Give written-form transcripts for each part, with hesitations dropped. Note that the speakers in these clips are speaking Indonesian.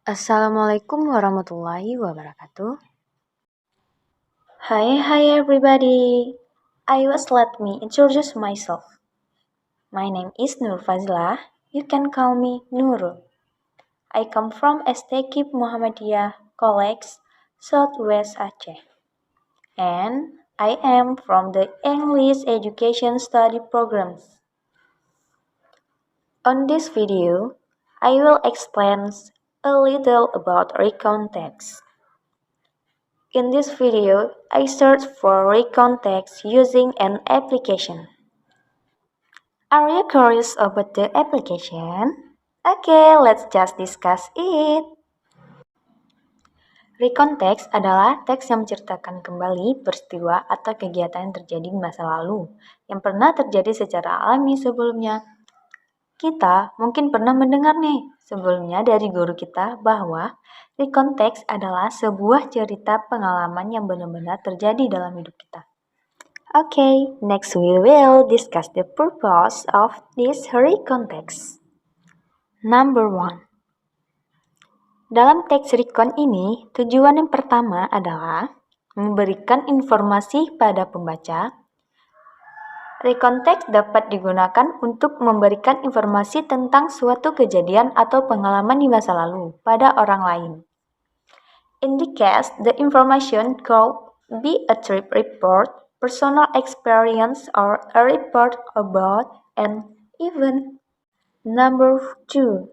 Assalamualaikum warahmatullahi wabarakatuh. Hi everybody. Let me introduce myself. My name is Nur Fazlah. You can call me Nurul. I come from STQ Muhammadiyah College, Southwest Aceh. And I am from the English Education Study Programs. On this video, I will explain a little about recon text. In this video, I searched for recon text using an application. Are you curious about the application? Okay, let's just discuss it. Recon text adalah teks yang menceritakan kembali peristiwa atau kegiatan yang terjadi di masa lalu yang pernah terjadi secara alami sebelumnya. Kita mungkin pernah mendengar nih sebelumnya dari guru kita bahwa recon text adalah sebuah cerita pengalaman yang benar-benar terjadi dalam hidup kita. Okay, next we will discuss the purpose of this recon text. Number 1. Dalam teks recon ini, tujuan yang pertama adalah memberikan informasi pada pembaca. Recon text dapat digunakan untuk memberikan informasi tentang suatu kejadian atau pengalaman di masa lalu pada orang lain. In the case, the information could be a trip report, personal experience, or a report about an event. Number 2.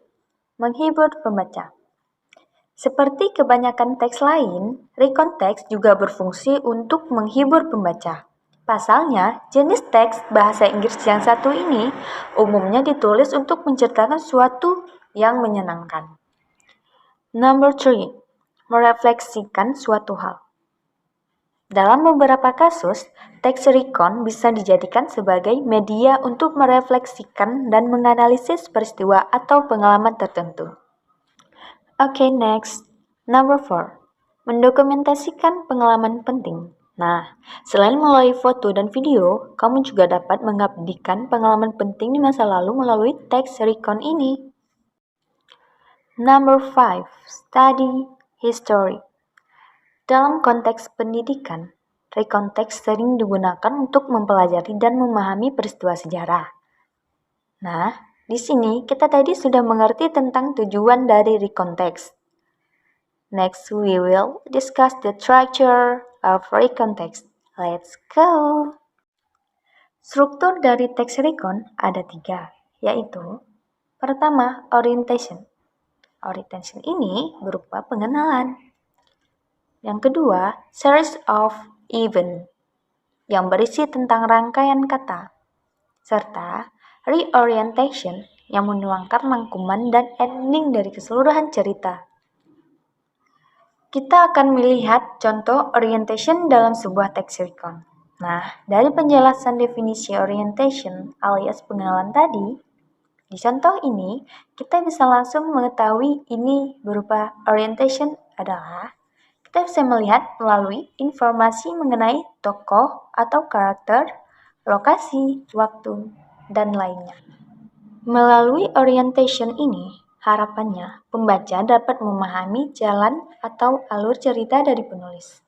Menghibur pembaca. Seperti kebanyakan teks lain, recon text juga berfungsi untuk menghibur pembaca. Pasalnya, jenis teks bahasa Inggris yang satu ini umumnya ditulis untuk menceritakan sesuatu yang menyenangkan. Number 3. Merefleksikan suatu hal. Dalam beberapa kasus, teks recon bisa dijadikan sebagai media untuk merefleksikan dan menganalisis peristiwa atau pengalaman tertentu. Okay, next. Number 4. Mendokumentasikan pengalaman penting. Nah, selain melalui foto dan video, kamu juga dapat mengabadikan pengalaman penting di masa lalu melalui teks recon ini. Number 5. Study history. Dalam konteks pendidikan, recon text sering digunakan untuk mempelajari dan memahami peristiwa sejarah. Nah, di sini kita tadi sudah mengerti tentang tujuan dari recon text. Next, we will discuss the structure of recon text. Let's go! Struktur dari teks recon ada 3, yaitu pertama, orientation. Orientation ini berupa pengenalan. Yang kedua, series of event, yang berisi tentang rangkaian kata. Serta reorientation, yang menuangkan rangkuman dan ending dari keseluruhan cerita. Kita akan melihat contoh orientation dalam sebuah teks recon. Nah, dari penjelasan definisi orientation alias pengenalan tadi, di contoh ini kita bisa langsung mengetahui ini berupa orientation adalah kita bisa melihat melalui informasi mengenai tokoh atau karakter, lokasi, waktu, dan lainnya. Melalui orientation ini, harapannya, pembaca dapat memahami jalan atau alur cerita dari penulis.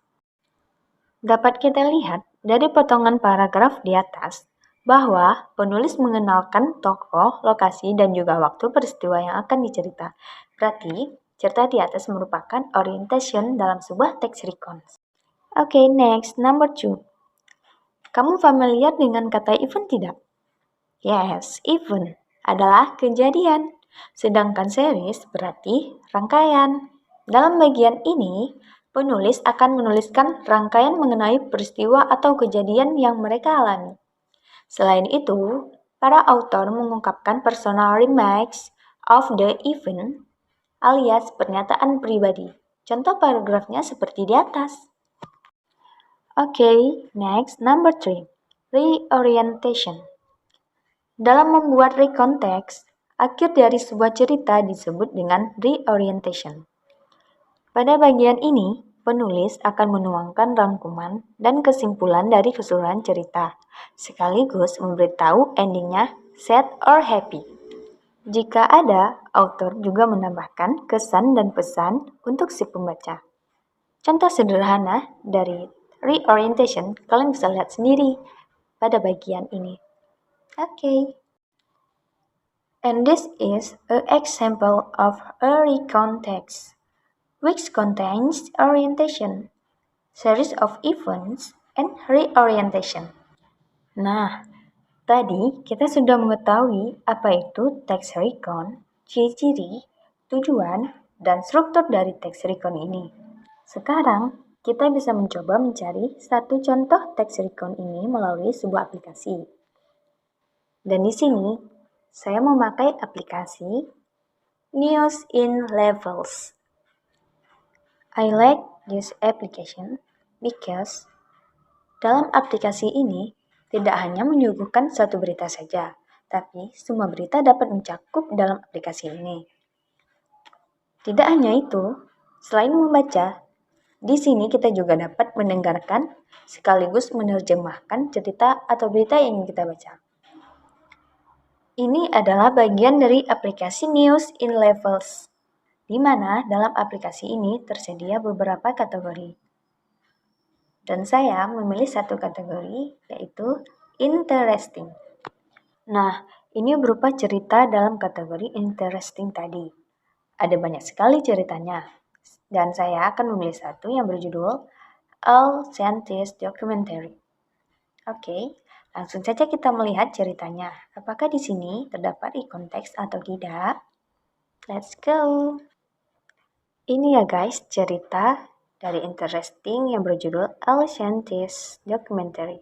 Dapat kita lihat dari potongan paragraf di atas bahwa penulis mengenalkan tokoh, lokasi, dan juga waktu peristiwa yang akan dicerita. Berarti, cerita di atas merupakan orientation dalam sebuah teks recon. Okay, next, number 2. Kamu familiar dengan kata event tidak? Yes, event adalah kejadian. Sedangkan series berarti rangkaian. Dalam bagian ini, penulis akan menuliskan rangkaian mengenai peristiwa atau kejadian yang mereka alami. Selain itu, para autor mengungkapkan personal remarks of the event alias pernyataan pribadi. Contoh paragrafnya seperti di atas. Okay, next, number 3. Reorientation. Dalam membuat recon text, akhir dari sebuah cerita disebut dengan reorientation. Pada bagian ini, penulis akan menuangkan rangkuman dan kesimpulan dari keseluruhan cerita, sekaligus memberitahu endingnya sad or happy. Jika ada, author juga menambahkan kesan dan pesan untuk si pembaca. Contoh sederhana dari reorientation, kalian bisa lihat sendiri pada bagian ini. Okay. And this is an example of a recount text, which contains orientation, series of events, and reorientation. Nah, tadi kita sudah mengetahui apa itu teks recount, ciri-ciri, tujuan, dan struktur dari teks recount ini. Sekarang, kita bisa mencoba mencari satu contoh teks recount ini melalui sebuah aplikasi. Dan di sini, saya memakai aplikasi News in Levels. I like this application because dalam aplikasi ini tidak hanya menyuguhkan satu berita saja, tapi semua berita dapat mencakup dalam aplikasi ini. Tidak hanya itu, selain membaca, di sini kita juga dapat mendengarkan sekaligus menerjemahkan cerita atau berita yang ingin kita baca. Ini adalah bagian dari aplikasi News in Levels, di mana dalam aplikasi ini tersedia beberapa kategori. Dan saya memilih satu kategori, yaitu interesting. Nah, ini berupa cerita dalam kategori interesting tadi. Ada banyak sekali ceritanya, dan saya akan memilih satu yang berjudul All Scientist Documentary. Oke, langsung saja kita melihat ceritanya. Apakah di sini terdapat ikon teks atau tidak? Let's go! Ini ya guys, cerita dari interesting yang berjudul All Scientist Documentary.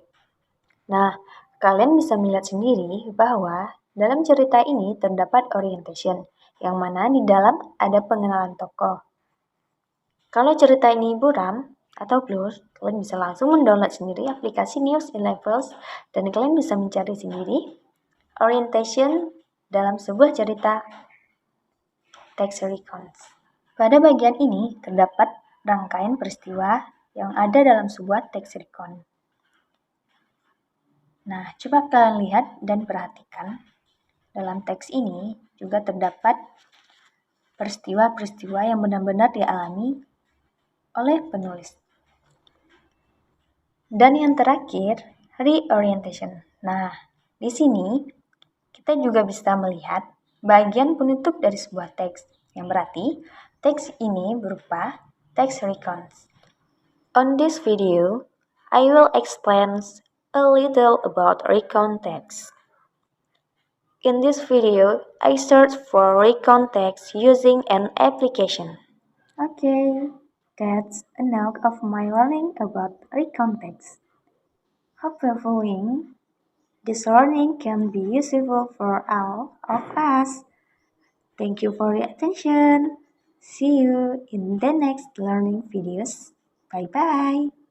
Nah, kalian bisa melihat sendiri bahwa dalam cerita ini terdapat orientation, yang mana di dalam ada pengenalan tokoh. Kalau cerita ini buram atau blur, kalian bisa langsung mendownload sendiri aplikasi News in Levels dan kalian bisa mencari sendiri orientation dalam sebuah cerita text recounts. Pada bagian ini terdapat rangkaian peristiwa yang ada dalam sebuah text recount. Nah, coba kalian lihat dan perhatikan. Dalam teks ini juga terdapat peristiwa-peristiwa yang benar-benar dialami oleh penulis. Dan yang terakhir, reorientation. Nah, di sini kita juga bisa melihat bagian penutup dari sebuah teks, yang berarti teks ini berupa text recounts. On this video, I will explain a little about recount text. In this video, I searched for recount text using an application. Okay, that's enough of my learning about recount text. Hopefully, this learning can be useful for all of us. Thank you for your attention. See you in the next learning videos. Bye-bye.